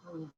हुँ।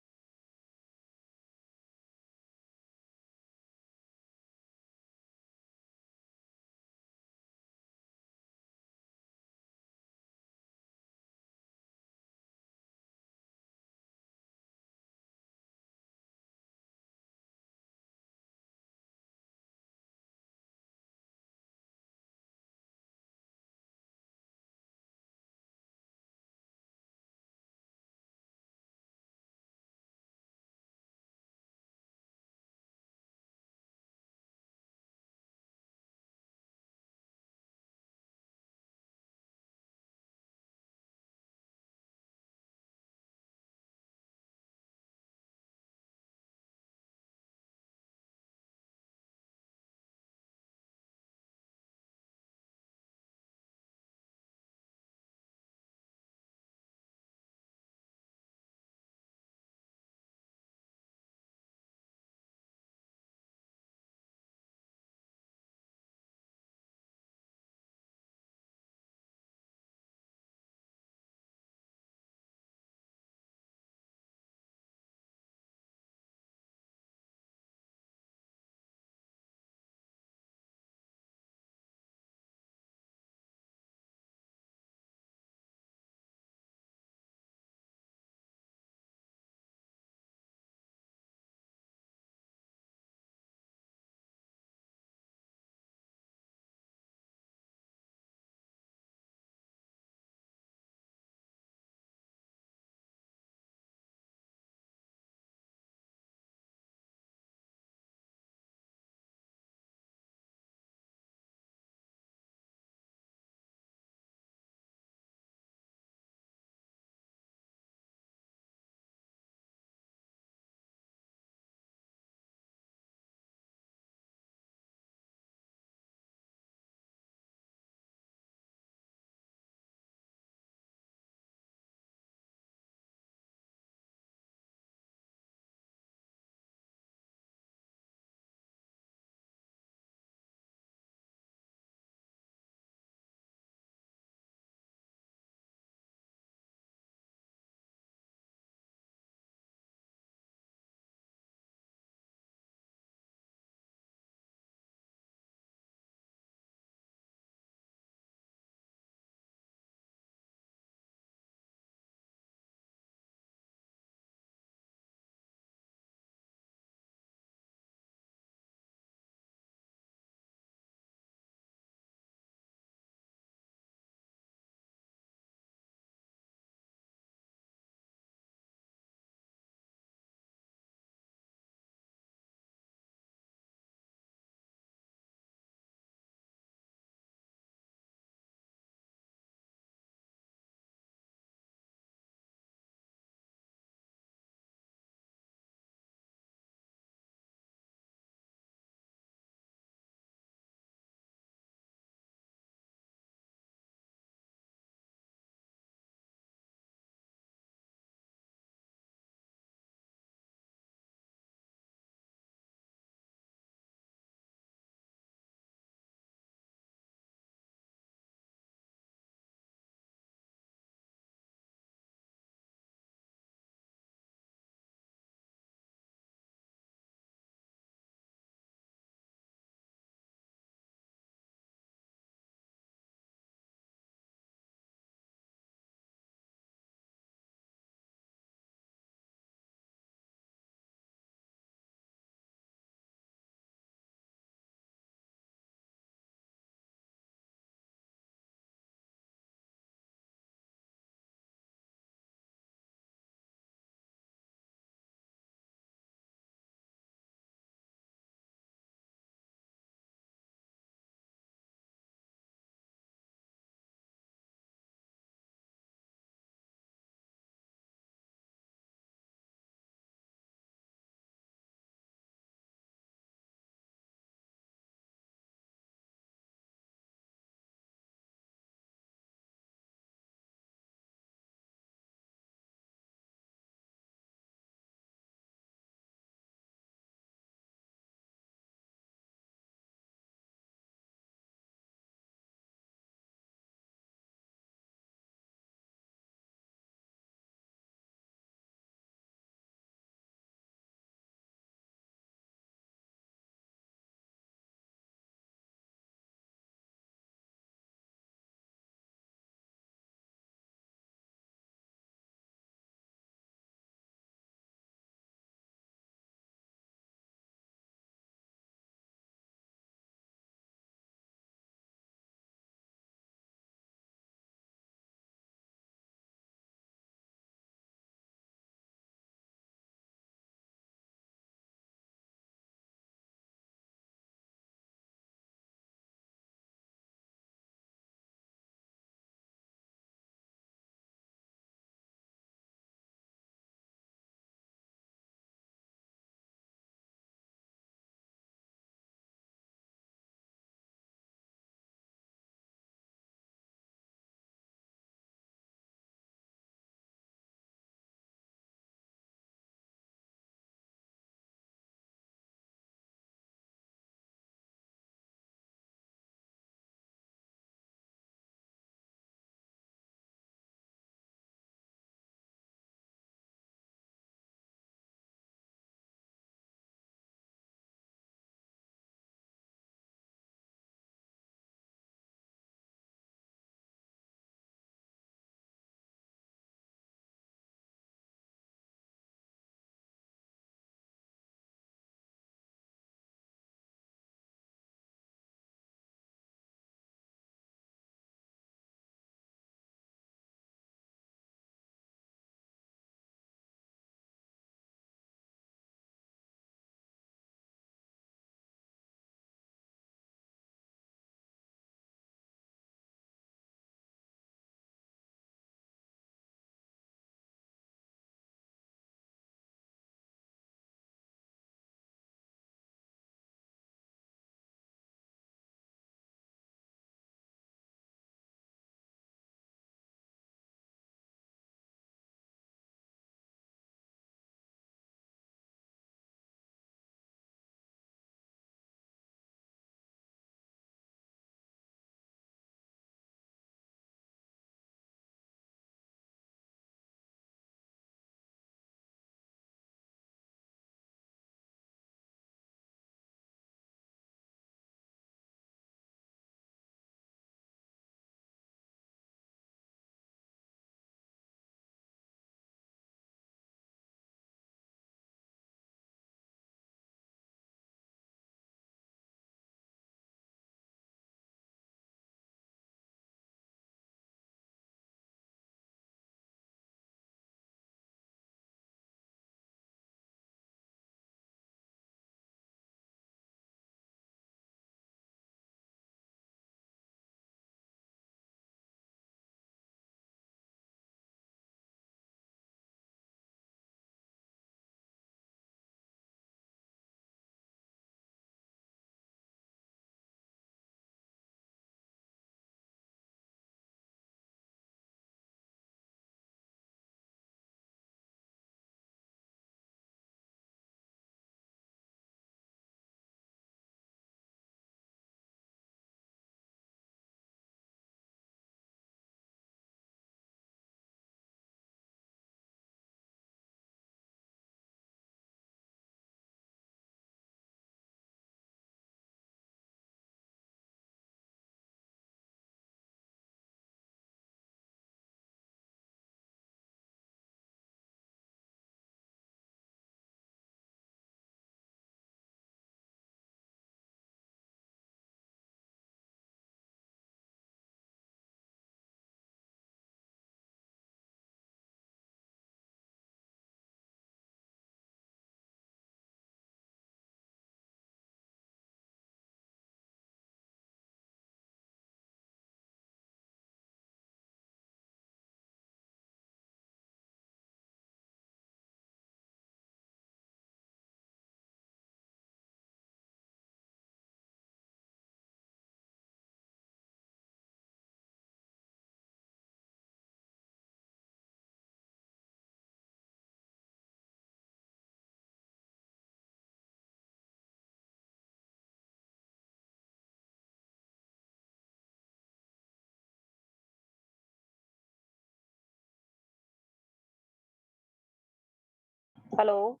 Hello.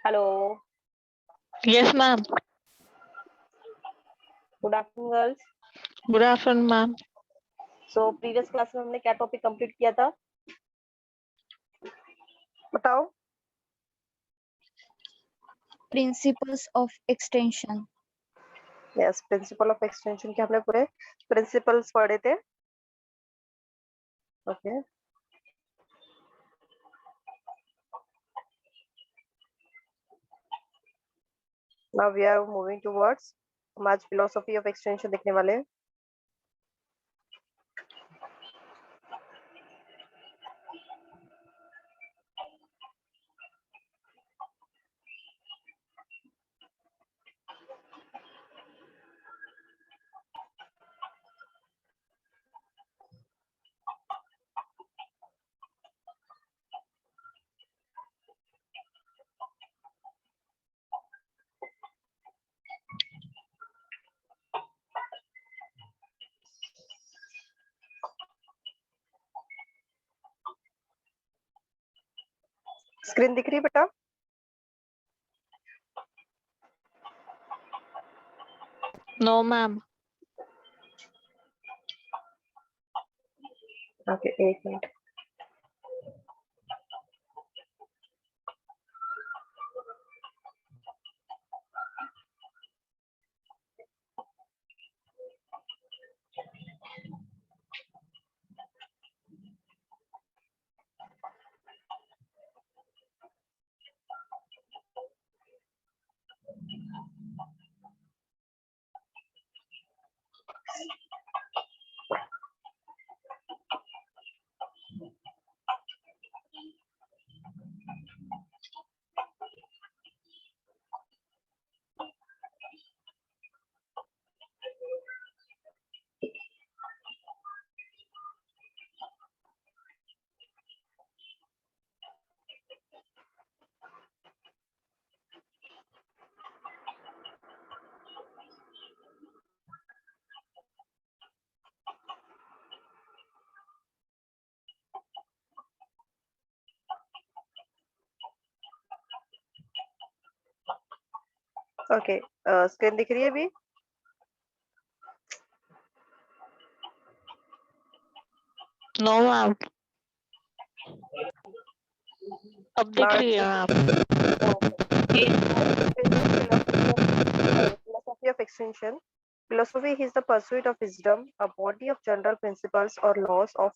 Hello. Yes, ma'am. Good afternoon, girls. Good afternoon, ma'am. So previous class में हमने क्या topic complete किया था? बताओ. Principles of extension. Yes, principle of extension के हमने पूरे principles पढ़े थे. Okay. Now we are moving towards हम आज philosophy of extension देखने वाले हैं. स्क्रीन दिख रही है बेटा? No, ma'am. Okay, एक मिनट. Okay, स्क्रीन दिख रही है अभी? No, ma'am. अब दिख रही है ma'am. Philosophy of extension. Philosophy is the pursuit of wisdom, a body of general principles or laws of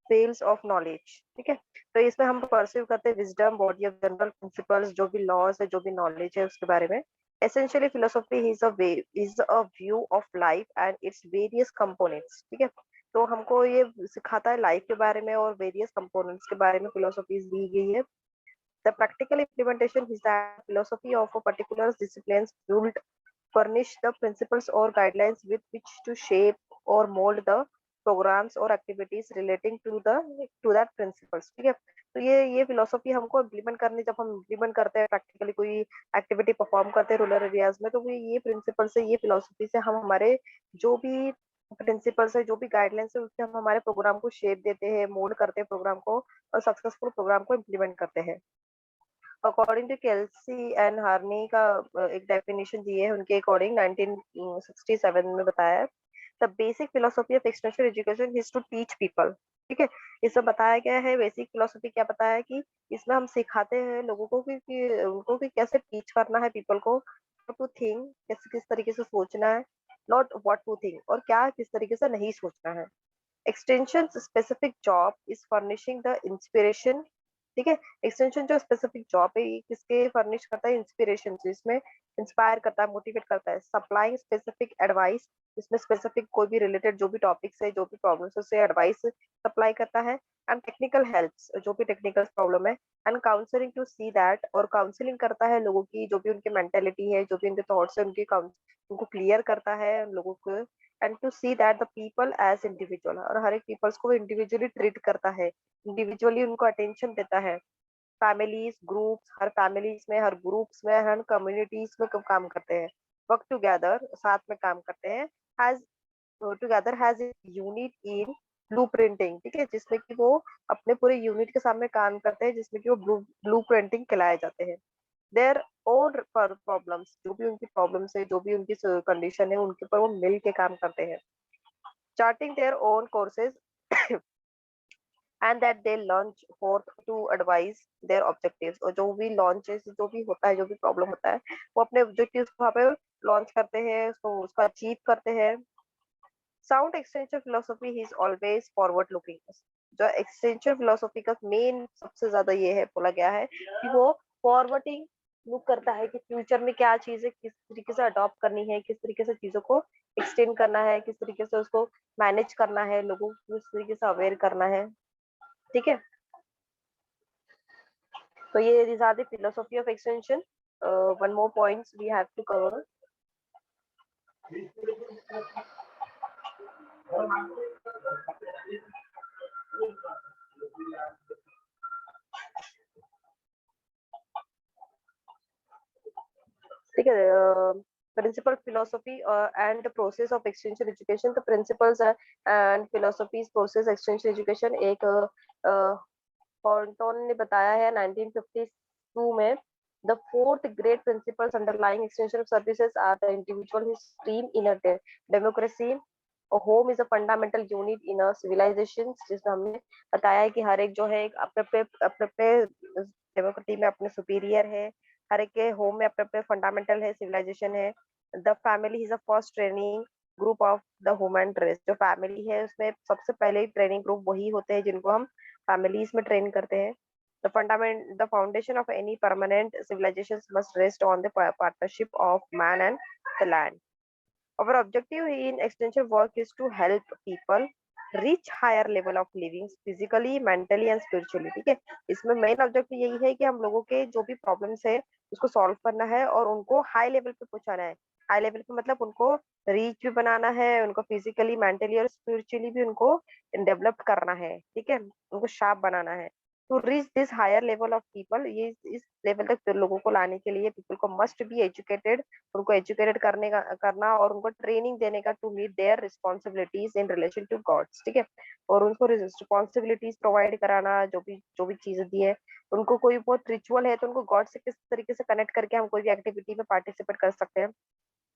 fields of knowledge. ठीक है, तो इसमें हम परस्यू करते हैं wisdom, body of general principles, जो भी लॉज है, जो भी नॉलेज है उसके बारे में. Essentially, philosophy is a view of life and its various components. ठीक है, तो हमको ये सिखाता है लाइफ के बारे में और वेरियस कंपोनेंट्स के बारे में फिलोसॉफीज दी गई है. The practical implementation is that philosophy of a particular discipline should furnish the principles or guidelines with which to shape or mold the programs or activities relating to that principles. ठीक है, तो ये philosophy हमको implement करनी, जब हम implement करते हैं प्रैक्टिकली कोई एक्टिविटी परफॉर्म करते हैं रूरल एरियाज में, तो ये प्रिंसिपल से, ये फिलोसॉफी से हम हमारे जो भी प्रिंसिपल्स है, जो भी गाइडलाइंस है, उससे हम हमारे प्रोग्राम को शेप देते हैं, मोल्ड करते हैं प्रोग्राम को और सक्सेसफुल प्रोग्राम को इम्प्लीमेंट करते हैं. According to Kelsey and Harney का एक डेफिनेशन दी है उनके अकॉर्डिंग 1967 में बताया है. The basic philosophy of extension education is to teach people. ठीक है, इसमें बताया गया है बेसिक फिलोसफी क्या बताया है कि इसमें हम सिखाते हैं लोगों को कि उनको कि कैसे टीच करना है पीपल को, टू थिंक, कैसे किस तरीके से सोचना है, नॉट व्हाट टू थिंक, और क्या किस तरीके से नहीं सोचना है. Extension specific job is furnishing the inspiration. ठीक है, एक्सटेंशन जो स्पेसिफिक जॉब है ये किसके फर्निश करता है, इंस्पिरेशन, इसमें इंस्पायर करता है, मोटिवेट करता है. सप्लाइंग स्पेसिफिक एडवाइस, इसमें स्पेसिफिक कोई भी रिलेटेड जो भी टॉपिक्स है, जो भी प्रॉब्लम्स है, उससे एडवाइस सप्लाई करता है. एंड टेक्निकल हेल्प, जो भी टेक्निकल प्रॉब्लम है. And counselling to see that, और काउंसलिंग करता है लोगों की, जो भी उनकी मेंटेलिटी है, जो भी उनके थॉट्स है, उनको क्लियर करता है लोगों को. And to see that the people as individual, और हर एक पीपल्स को इंडिविजुअली ट्रीट करता है, इंडिविजुअली उनको अटेंशन देता है. फैमिलीज, ग्रुप्स, हर फैमिलीज में, हर ग्रुप्स में, हर कम्युनिटीज में काम करते हैं. वर्क टुगेदर, साथ में काम करते हैं. Has together has unit in blueprinting, ठीक है, जिसमें कि वो अपने पूरे यूनिट के सामने काम करते हैं, जिसमें कि वो ब्लूप्रिंटिंग कहलाए जाते हैं। देयर ओन प्रॉब्लम्स, जो भी उनकी प्रॉब्लम्स है, जो भी उनकी कंडीशन है, उनके ऊपर वो मिल के काम करते हैं। Charting their own courses and that they launch forth to advise their objectives, और जो भी लॉन्चेस जो भी होता है, जो भी प्रॉब्लम होता है, वो अपने ऑब्जेक्टिव्स को वहाँ पे लॉन्च करते हैं, उसको अचीव करते हैं। Sound extension philosophy is always forward looking. जो एक्सटेंशन फिलोसफी का मेन सबसे ज्यादा ये है बोला गया है कि वो फॉरवर्डिंग लुक करता है कि फ्यूचर में क्या चीजें किस तरीके से अडॉप्ट करनी है, किस तरीके से चीजों को एक्सटेंड करना है, किस तरीके से उसको मैनेज करना है, लोगों को किस तरीके से अवेयर करना है, ठीक है। So yeah, these are the philosophy of extension. One more points we have to cover. ठीक है, principal philosophy and the process of extension education. The principles and philosophies process extension education एक Horton ने बताया है 1952 में। The fourth great principles underlying extension of services are the individual whose stream in a democracy. A home is a fundamental unit in a civilization, जिसमें हमने बताया है कि हर एक जो है अपने अपने डेमोक्रेसी में अपने सुपीरियर है, हर एक के होम में अपने अपने फंडामेंटल है, सिविलाइजेशन है। The family is a first training group of the human race. जो फैमिली है उसमें सबसे पहले ट्रेनिंग ग्रुप वही होते हैं जिनको हम फैमिलीज में ट्रेन करते हैं। The foundation of any permanent civilizations must rest on the partnership of man and the land. Our objective in extension work is to help people reach higher level of living physically, mentally and spiritually, ठीक है। इसमें main objective यही है कि हम लोगों के जो भी प्रॉब्लम्स है उसको सॉल्व करना है और उनको हाई लेवल पे पहुंचाना है। हाई लेवल पे मतलब उनको रीच भी बनाना है, उनको फिजिकली, मेंटली और स्पिरिचुअली भी उनको डेवलप करना है, ठीक है, उनको शार्प बनाना है। To reach this higher level of people, ये इस लेवल तक लोगों को लाने के लिए पीपल को मस्ट बी एजुकेटेड, उनको एजुकेटेड करना और उनको ट्रेनिंग देने का to meet their responsibilities in relation to gods, ठीक है। और उनको रिस्पॉन्सिबिलिटीज प्रोवाइड कराना, जो भी चीजें दी है उनको, कोई बहुत रिचुअल है तो उनको गॉड से किस तरीके से कनेक्ट करके हम कोई भी एक्टिविटी में पार्टिसिपेट कर सकते हैं।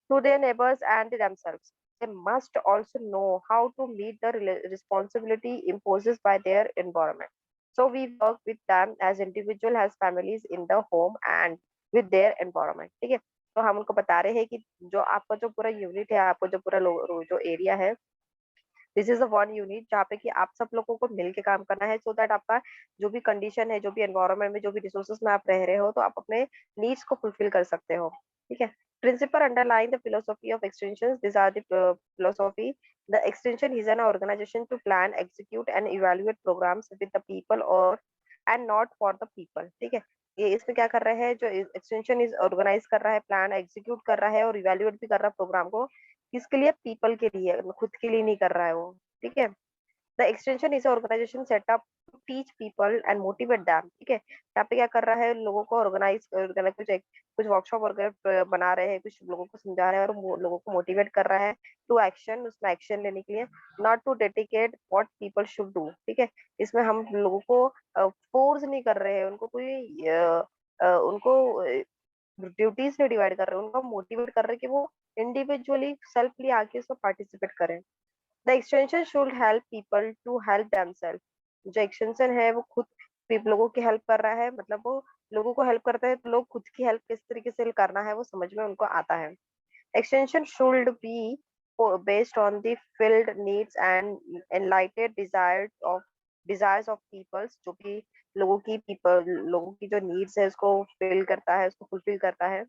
To their neighbours and themselves, they must also know how to meet the responsibility imposed by their environment. So we work with them as individual, as families in the home and with their environment, ठीक है। तो हम उनको बता रहे हैं कि जो आपका जो पूरा यूनिट है, आपको जो पूरा जो एरिया है, this is a one unit जहाँ पे कि आप सब लोगों को मिल के काम करना है, सो दैट आपका जो भी कंडीशन है, जो भी एनवायरनमेंट में, जो भी रिसोर्सेज में आप रह रहे हो, तो आप अपने नीड्स को फुलफिल कर सकते हो, ठीक है। Principle underline the philosophy of extension, this are the philosophy. The extension is an organisation to plan, execute and evaluate programmes with the people और and not for the people, ठीक है। ये इसमें क्या कर रहा है, जो एक्सटेंशन इज ऑर्गेनाइज कर रहा है, प्लान एग्जीक्यूट कर रहा है और इवेल्युएट भी कर रहा है प्रोग्राम को, किसके लिए, पीपल के लिए, खुद के लिए नहीं कर रहा है वो, ठीक है। The extension is organisation set up to teach people and motivate them, ठीक है। यहाँ पे क्या कर रहा है, लोगों को ऑर्गेनाइज कुछ वर्कशॉप वगैरह बना रहे हैं, कुछ लोगों को समझा रहे हैं और लोगों को मोटिवेट कर रहा है टू एक्शन, उसमें एक्शन लेने के लिए, not to dedicate what people should do, ठीक है। इसमें हम लोगों को फोर्स नहीं कर रहे हैं, उनको कोई उनको ड्यूटीज में डिवाइड कर रहे हैं, उनको मोटिवेट कर रहे हैं कि वो इंडिविजुअली सेल्फली आके इसमें पार्टिसिपेट करें। The extension should help people to help themselves. जो एक्सटेंशन है वो खुद लोगों की हेल्प कर रहा है, मतलब वो लोगों को हेल्प करता है, तो लोग खुद की हेल्प किस तरीके से करना है वो समझ में उनको आता है। Extension should be based on the filled needs and enlightened desires of peoples, जो भी लोगों की जो नीड्स है उसको फिल करता है, उसको फुलफिल करता है।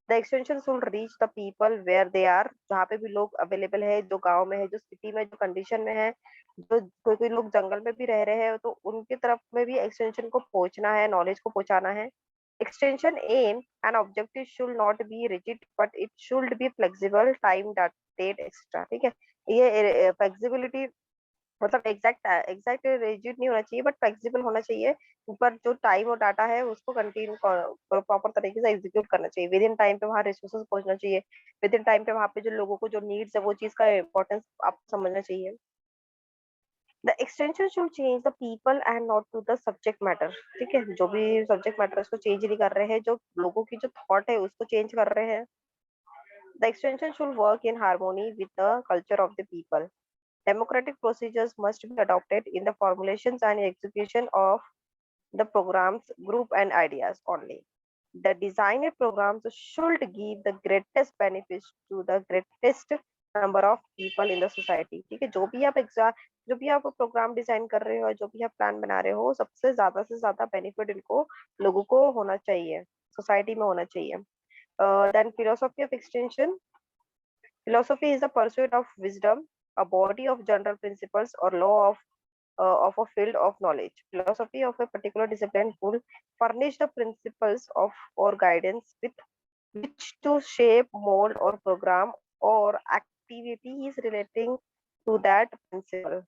The extension should reach the people where they are, जहाँ पे भी लोग अवेलेबल है, जो गांव में है, जो सिटी में, जो कंडीशन में है, जो कोई कोई लोग जंगल में भी रह रहे हैं, तो उनकी तरफ में भी एक्सटेंशन को पहुंचना है, नॉलेज को पहुंचाना है। Extension aim and objective should not be rigid but it should be flexible, time date extra, ठीक है। ये फ्लेक्सिबिलिटी मतलब एग्जैक्ट रिजिड नहीं होना चाहिए, बट फ्लेक्सिबल होना चाहिए। ऊपर जो टाइम और डाटा है उसको कंटिन्यू प्रॉपर तरीके से एग्जीक्यूट करना चाहिए, विद इन टाइम पे वहाँ रिसोर्सेज पहुंचना चाहिए, विद इन टाइम पे वहाँ पे जो लोगों को जो नीड्स है वो चीज का इम्पोर्टेंस आपको समझना चाहिए। The extension should change the people and not to the subject matter. ठीक है, जो भी सब्जेक्ट मैटर उसको चेंज नहीं कर रहे हैं, जो लोगों की जो थॉट है उसको चेंज कर रहे हैं। The extension should work in harmony with the culture of the people. Democratic procedures must be adopted in the formulations and execution of the programs, group and ideas only. The designed programs should give the greatest benefits to the greatest number of people in the society। ठीक है, जो भी आप exam, जो भी आप programme design कर रहे हो, जो भी आप प्लान बना रहे हो, सबसे ज्यादा बेनिफिट इनको लोगों को होना चाहिए, सोसाइटी में होना चाहिए। Then philosophy of extension. Philosophy is the pursuit of wisdom, a body of general principles or law of a field of knowledge. Philosophy of a particular discipline will furnish the principles of or guidance with which to shape, mold, or program or activities relating to that principle।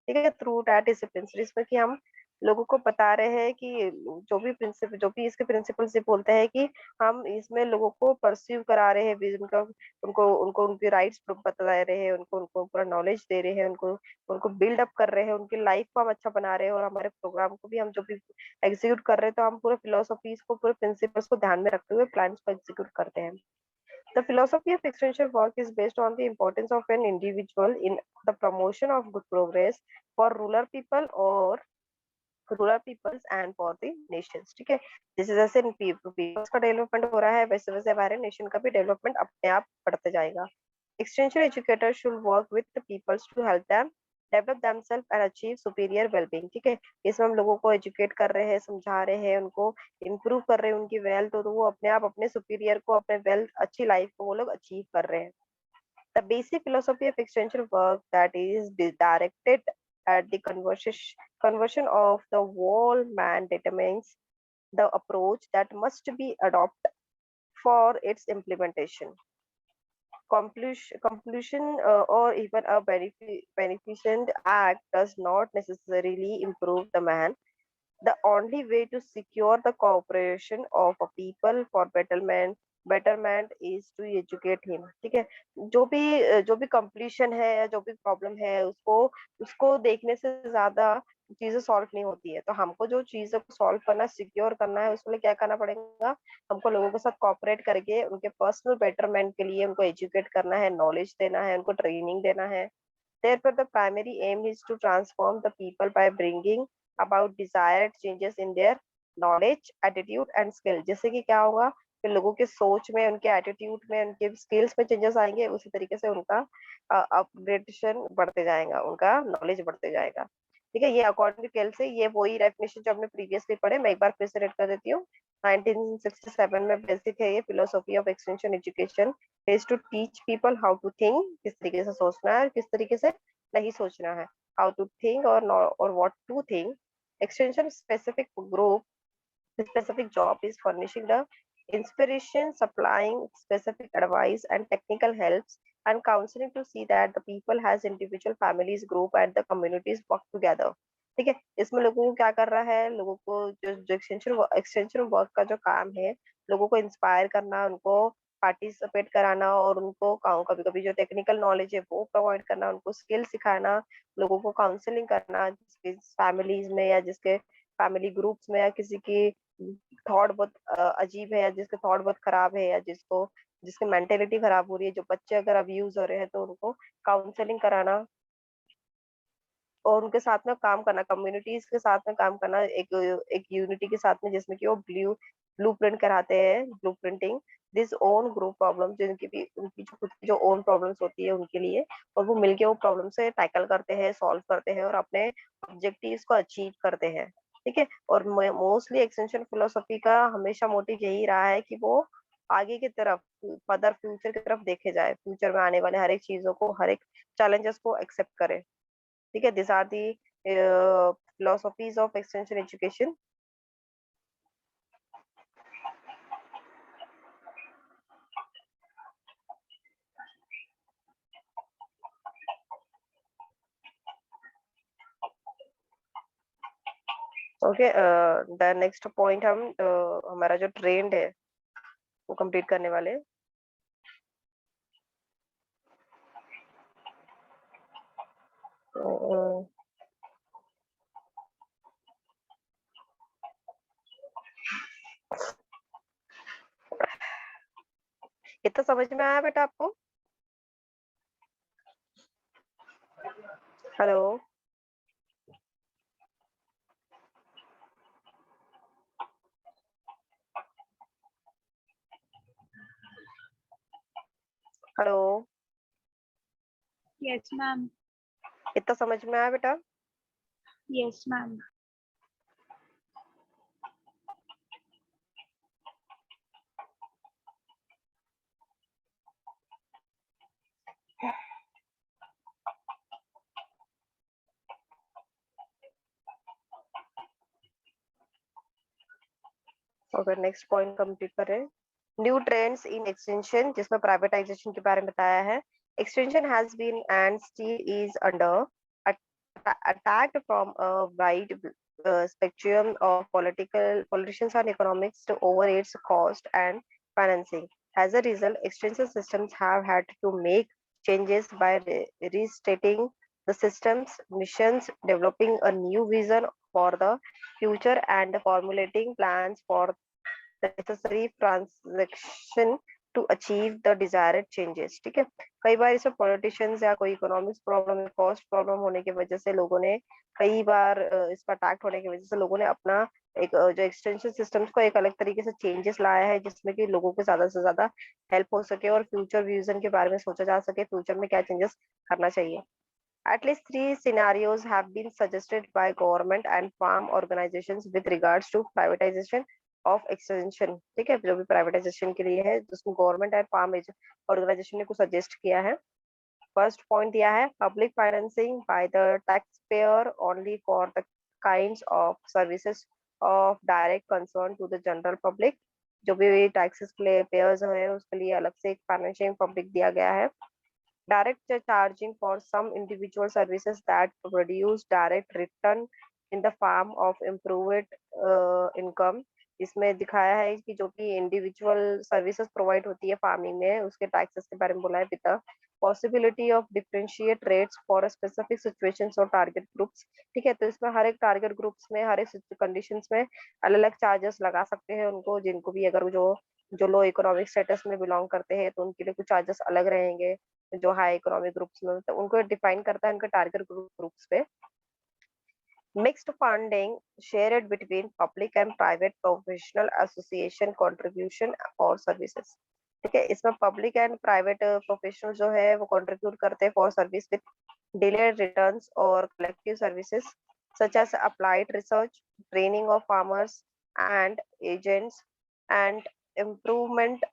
ठीक है, through that discipline, जिसमें कि हम लोगों को बता रहे हैं कि जो भी प्रिंसिपल, जो भी इसके प्रिंसिपल से बोलते हैं कि हम इसमें लोगों को परस्यू करा रहे हैं, उनका उनको उनको उनके राइट्स बता रहे हैं, उनको उनको पूरा नॉलेज दे रहे हैं, उनको उनको बिल्ड अप कर रहे हैं, उनकी लाइफ को हम अच्छा बना रहे हैं, और हमारे प्रोग्राम को भी हम जो भी एग्जीक्यूट कर रहे हैं, तो हम पूरे फिलोसफीज को, पूरे प्रिंसिपल्स को ध्यान में रखते हुए प्लान्स को एग्जीक्यूट करते हैं। The philosophy of extension work is based on the importance of an individual in the promotion of good progress for rural peoples and for the nations। ठीक है, जैसे जैसे पीपल्स का डेवलपमेंट हो रहा है, वैसे वैसे हमारे नेशन का भी डेवलपमेंट अपने आप बढ़ते जाएगा। Extension educators should work with the peoples to help them develop themselves and achieve superior well-being। ठीक है, इसमें हम लोगों को एजुकेट कर रहे हैं, समझा रहे हैं, उनको इम्प्रूव कर रहे हैं उनकी वेल्थ, तो वो अपने आप अपने सुपीरियर को, अपने वेल्थ, अच्छी लाइफ को वो लोग अचीव कर रहे हैं। The basic philosophy of extension work that is directed at the conversion of the whole man determines the approach that must be adopted for its implementation, completion, or even a beneficent act does not necessarily improve the man. The only way to secure the cooperation of a people for betterment is to educate him। ठीक है, जो भी completion है या जो भी problem है, उसको उसको देखने से ज्यादा चीजें सॉल्व नहीं होती है। तो हमको जो चीजों को सॉल्व करना, सिक्योर करना है, उसके लिए क्या करना पड़ेगा, हमको लोगों के साथ कॉपरेट करके उनके पर्सनल बेटरमेंट के लिए उनको एजुकेट करना है, नॉलेज देना है, उनको ट्रेनिंग देना है। Therefore, the primary aim is to transform the people by bringing about desired changes in their knowledge, attitude and skill। जैसे कि क्या होगा कि लोगों के सोच में, उनके एटीट्यूड में, उनके स्किल्स में चेंजेस आएंगे, उसी तरीके से उनका अपग्रेडेशन बढ़ते जाएगा, उनका नॉलेज बढ़ते जाएगा। ठीक है, ये अकॉर्डिंग टू केल से, ये वही डेफिनेशन जो हमने प्रीवियसली पढ़े, मैं एक बार फिर से रेड कर देती हूँ। 1967 में बेसिक है ये philosophy of extension education is to teach people how to think, किस तरीके से सोचना है, किस तरीके से नहीं सोचना है, how to think or what to think। Extension specific group, the specific job is furnishing the inspiration, supplying specific advice and technical helps and counseling to see that the people has individual families, group and the communities work together। ठीक है, इसमें लोगों को क्या कर रहा है, लोगों को जो एक्सटेंशन वर्क का जो काम है, लोगों को इंस्पायर करना, उनको पार्टिसिपेट कराना, और उनको कभी कभी जो टेक्निकल नॉलेज है वो प्रोवाइड करना, उनको स्किल सिखाना, लोगों को काउंसलिंग करना, जिसके फैमिलीज में या जिसके फैमिली ग्रुप्स में, या किसी की थॉट बहुत अजीब है, या जिसके थॉट बहुत खराब है, या जिसकी मेंटेलिटी खराब हो रही है, जो बच्चे अगर अब्यूज हो रहे हैं, तो उनको काउंसलिंग कराना और उनके साथ में काम करना, कम्युनिटीज के साथ में काम करना, एक एक यूनिटी के साथ में, जिसमें कि वो ब्लू प्रिंट कराते हैं, blue printing this own group problem, जिनकी भी उनकी जो खुद की जो ओन प्रॉब्लम्स होती है उनके लिए, और वो मिलके वो प्रॉब्लम से टैकल करते हैं, सॉल्व करते हैं और अपने ऑब्जेक्टिव्स को अचीव करते हैं। ठीक है, और मोस्टली एक्सटेंशन फिलोसफी का हमेशा मोटिव यही रहा है कि वो आगे की तरफ, फर्दर फ्यूचर की तरफ देखे जाए, फ्यूचर में आने वाले हर एक चीजों को, हर एक चैलेंजेस को एक्सेप्ट करे। ठीक है, this are the philosophies of extension education। Okay, the next point हम हमारा जो ट्रेंड है वो कंप्लीट करने वाले हैं। इतना समझ में आया बेटा आपको? Hello, hello, Yes, ma'am. इतना समझ में आया बेटा? Yes, ma'am. Okay, next point complete करें। न्यू ट्रेंड्स इन एक्सटेंशन, जिसमें प्राइवेटाइजेशन के बारे में बताया है। Extension has been and still is under attacked from a wide spectrum of politicians and economics to over its cost and financing. As a result, extension systems have had to make changes by restating the system's missions, developing a new vision for the future, and formulating plans for the necessary transaction to achieve the desired changes। ठीक है, कई बार इसमें politicians या कोई economics problem या cost problem होने की वजह से लोगों ने कई बार इस पर अटैक होने की वजह से लोगों ने अपना एक जो एक्सटेंशन सिस्टम्स को एक अलग तरीके से चेंजेस लाया है, जिसमें कि लोगों को ज्यादा से ज्यादा हेल्प हो सके और फ्यूचर विजन के बारे में सोचा जा सके, फ्यूचर में क्या चेंजेस करना चाहिए। At least three scenarios have been suggested by government and farm organizations with regards to privatization of extension। ठीक है, जो भी प्राइवेटाइजेशन के लिए है, जिसमें गवर्नमेंट एंड फार्म ऑर्गेनाइजेशन ने कुछ सजेस्ट किया है। फर्स्ट पॉइंट दिया है, public financing by the tax payer only for the kinds of services of direct concern to the general public. जो भी टैक्सेस के लिए पेयर्स है उसके लिए अलग से एक फाइनेंशियल पब्लिक दिया गया है। Direct charging for some individual services that produce direct return in the form of improved income। इसमें दिखाया है कि जो भी इंडिविजुअल सर्विसेज प्रोवाइड होती है फार्मिंग में, उसके टैक्सेस के बारे में बोला है, with the possibility of differentiate rates for specific situations और टारगेट ग्रुप्स। ठीक है, तो इसमें हर एक टारगेट ग्रुप्स में हर एक कंडीशंस में अलग अलग चार्जेस लगा सकते हैं उनको, जिनको भी अगर जो जो लो इकोनॉमिक स्टेटस में बिलोंग करते हैं तो उनके लिए कुछ चार्जेस अलग रहेंगे। जो हाई इकोनॉमिक ग्रुप्स में तो उनको डिफाइन करता है उनके टारगेट ग्रुप्स पे। Mixed funding shared between public and private professional association contribution और सर्विसेज। ठीक है, इसमें पब्लिक एंड प्राइवेट प्रोफेशनल जो है वो कंट्रीब्यूट करते हैं for service with delayed returns और collective services such as applied research, training of farmers and agents and improvement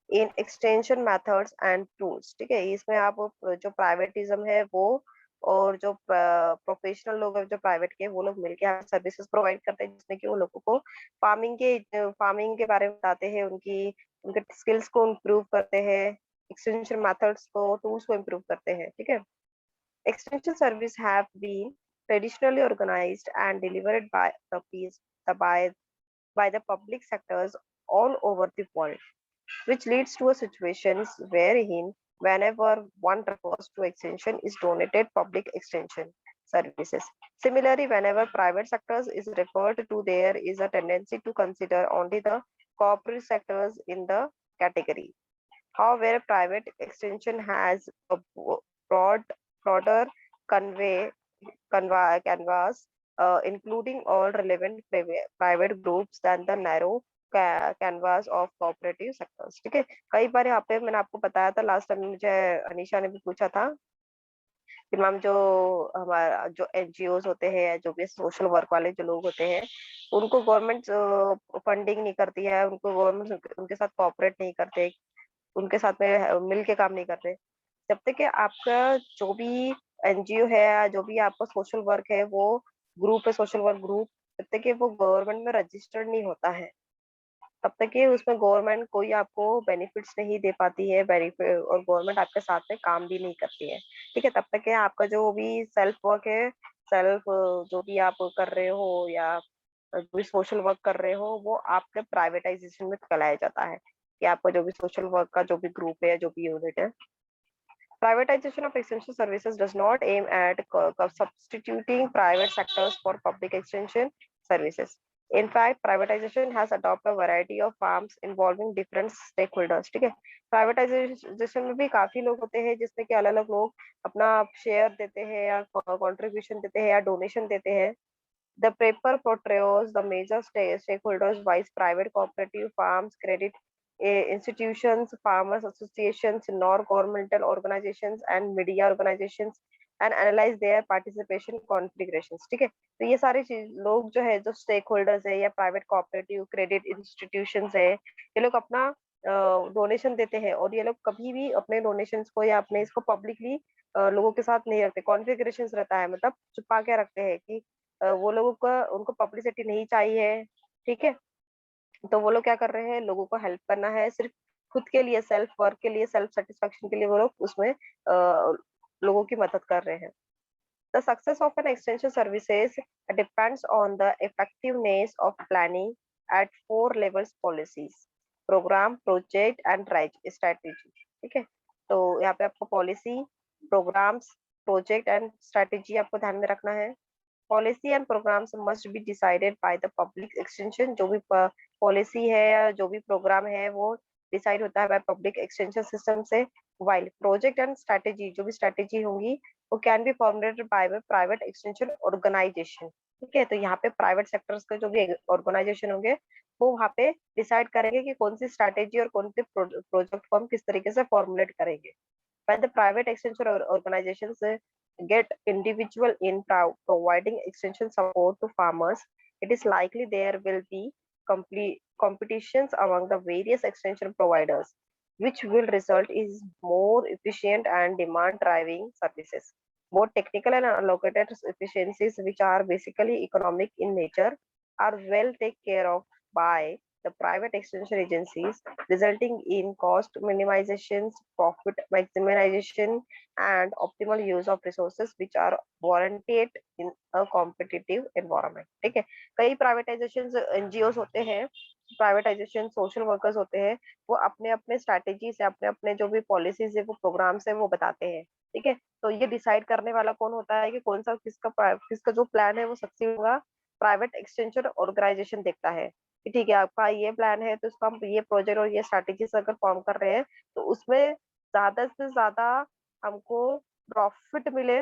in extension methods and tools. ठीक है, इसमें आप जो प्राइवेटिज्म है वो और जो प्रोफेशनल लोग हैं जो प्राइवेट के, वो लोग मिलकर सर्विसेज प्रोवाइड करते हैं, जिसमें कि वो लोगों को फार्मिंग के बारे में बताते हैं, उनके स्किल्स को इम्प्रूव करते हैं, एक्सटेंशन मेथड्स को, टूल्स को इम्प्रूव करते हैं। ठीक है, extension service have been traditionally organised and delivered by the piece by the public sectors all over the world, which leads to a situations wherein whenever one refers to extension is donated public extension services. Similarly, whenever private sectors is referred to, there is a tendency to consider only the corporate sectors in the category. However, private extension has a broader convey canvas, including all relevant private groups than the narrow canvas of cooperative sectors। ठीक है, कई बार यहाँ पे मैंने आपको बताया था last time, मुझे अनीशा ने भी पूछा था कि मैम जो हमारा जो एनजीओज होते हैं, जो भी सोशल वर्क वाले जो लोग होते हैं, उनको गवर्नमेंट फंडिंग नहीं करती है, उनको गवर्नमेंट उनके साथ कोऑपरेट नहीं करते, उनके साथ में मिल के काम नहीं करते। जब तक कि आपका जो भी एनजीओ है, जो भी आपका सोशल वर्क है, वो ग्रुप है, सोशल वर्क ग्रुप, जब तक कि वो गवर्नमेंट में रजिस्टर्ड नहीं होता है, तब तक कि उसमें गवर्नमेंट कोई आपको बेनिफिट्स नहीं दे पाती है, बेनिफिट, और गवर्नमेंट आपके साथ में काम भी नहीं करती है। ठीक है, तब तक कि आपका जो भी सेल्फ वर्क है, सेल्फ जो भी आप कर रहे हो या जो भी सोशल वर्क कर रहे हो, वो आपके प्राइवेटाइजेशन में कहलाया जाता है कि आपका जो भी सोशल वर्क का जो भी ग्रुप है, जो भी यूनिट है। Privatization of extension services does not aim at substituting private sectors for public extension services. In fact, privatization has adopted a variety of forms involving different stakeholders. ठीक है, privatisation में भी काफी लोग होते हैं जिसमें कि अलग अलग लोग अपना शेयर देते हैं या कंट्रीब्यूशन देते हैं या डोनेशन देते हैं. The paper portrays the major stakeholders vice private cooperative farms, credit institutions, farmers associations, non-governmental organizations and media organizations and analyze their participation configurations. ठीक है, तो ये सारे चीज लोग जो है जो स्टेक होल्डर्स है या प्राइवेट कोऑपरेटिव क्रेडिट इंस्टीट्यूशंस है, ये लोग अपना डोनेशन देते हैं और ये लोग कभी भी अपने डोनेशंस को या अपने इसको पब्लिकली लोगों के साथ नहीं रखते. कॉन्फ़िगरेशंस रहता है, मतलब छुपा के रखते हैं कि वो लोगों का उनको पब्लिसिटी नहीं चाहिए. ठीक है, तो वो लोग क्या कर रहे हैं, लोगों को हेल्प करना है सिर्फ खुद के लिए, सेल्फ वर्क के लिए, सेल्फ सेटिस्फेक्शन के लिए वो लोग उसमें लोगों की मदद कर रहे हैं. The success of an extension services depends on the effectiveness of planning at 4 levels policies, program, project and strategy. ठीक है, तो यहाँ पे आपको policy, programmes, project and strategy आपको ध्यान में रखना है. Policy and programmes must be decided by the public extension. जो भी पॉलिसी है या जो भी प्रोग्राम है वो डिसाइड होता है बाय पब्लिक एक्सटेंशन सिस्टम से. वाइल प्रोजेक्ट एंड स्ट्रेटेजी, जो भी स्ट्रेटेजी होंगी वो can be formulated by private extension organisation. ठीक है, तो यहाँ पे प्राइवेट सेक्टर्स के जो भी ऑर्गेनाइजेशन होंगे वो वहाँ पे डिसाइड करेंगे कि कौन सी स्ट्रेटेजी और कौन सी प्रोजेक्ट फॉर्म किस तरीके से फॉर्मुलेट करेंगे. When the private extension organizations get individual in providing extension support to farmers, it is likely there will be complete competitions among the various extension providers, which will result in more efficient and demand driving services. More technical and allocated efficiencies, which are basically economic in nature, are well taken care of by the private extension agencies, resulting in cost minimizations, profit maximization, and optimal use of resources which are warranted in a competitive environment. ठीक है, कई privatisation NGOs होते हैं, privatisation social workers होते हैं, वो अपने अपने स्ट्रैटेजी से अपने अपने जो भी पॉलिसीज है वो प्रोग्राम्स है वो बताते हैं. ठीक है, तो ये डिसाइड करने वाला कौन होता है कि कौन सा किसका जो प्लान है वो सक्सेस होगा, प्राइवेट एक्सटेंशन ऑर्गेनाइजेशन देखता है कि ठीक है आपका ये प्लान है तो इसको हम ये प्रोजेक्ट और ये स्ट्रैटेजीज अगर फॉर्म कर रहे हैं तो उसमें ज्यादा से ज्यादा हमको प्रॉफिट मिले,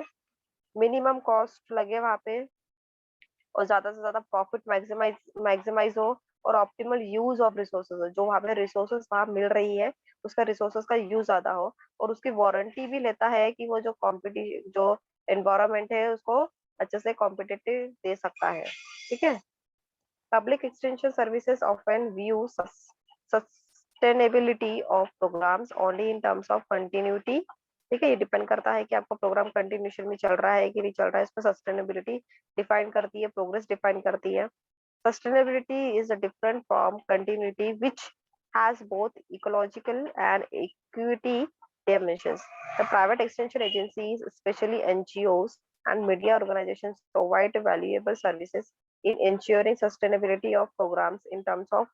मिनिमम कॉस्ट लगे वहां पे और ज्यादा से ज्यादा प्रॉफिट मैक्सिमाइज हो और ऑप्टिमल यूज ऑफ रिसोर्सेज हो. जो वहां पे रिसोर्सेज वहां मिल रही है उसका रिसोर्सेज का यूज ज्यादा हो और उसकी वारंटी भी लेता है कि वो जो जो एनवायरमेंट है उसको अच्छे से कॉम्पिटिटिव दे सकता है. ठीक है, public extension services often view sustainability of programs only in terms of continuity. ठीक है, ये डिपेंड करता है कि आपका प्रोग्राम कंटिन्यूशन में चल रहा है कि नहीं चल रहा है. इसमें सस्टेनेबिलिटी डिफाइन करती है, प्रोग्रेस डिफाइन करती है. Sustainability is a different from continuity, which has both ecological and equity dimensions. The private extension agencies, especially NGOs and media organizations, provide valuable services in ensuring sustainability of programs in terms of